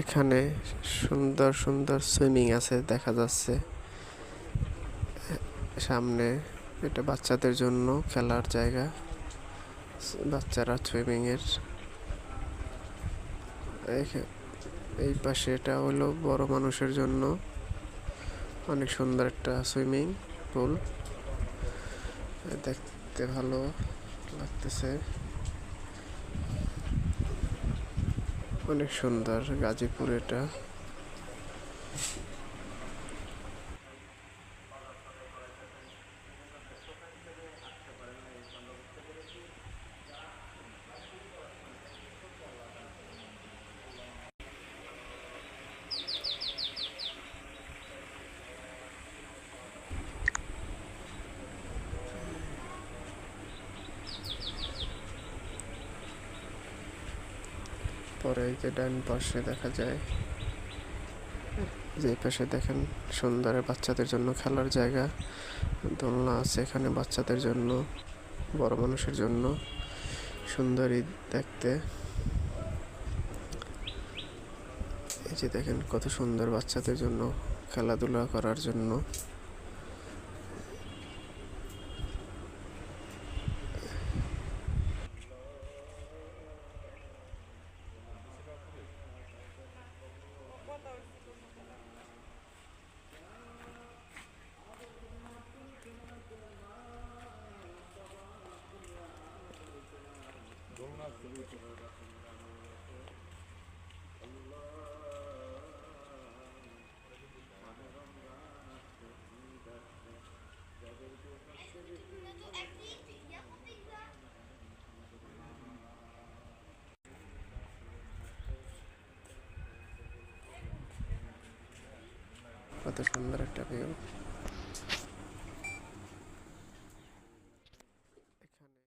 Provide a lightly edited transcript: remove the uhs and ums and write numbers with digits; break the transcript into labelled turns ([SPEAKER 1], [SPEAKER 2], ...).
[SPEAKER 1] এখানে সুন্দর সুন্দর সুইমিং আছে দেখা যাচ্ছে সামনে। এটা বাচ্চাদের জন্য খেলার জায়গা, বাচ্চারা সুইমিং এর। এই পাশে এটা হলো বড় মানুষের জন্য, অনেক সুন্দর একটা সুইমিং পুল, দেখতে ভালো লাগতেছে, অনেক সুন্দর। গাজীপুর এটা। পরে এই যে ডান পাশে দেখা যায়, যে পাশে দেখেন সুন্দর বাচ্চাদের জন্য খেলার জায়গা, দোলনা আছে এখানে বাচ্চাদের জন্য, বড় মানুষের জন্য, সুন্দরী দেখতে। এই যে দেখেন কত সুন্দর বাচ্চাদের জন্য খেলাধুলা করার জন্য। কত সুন্দর একটা ভিউ।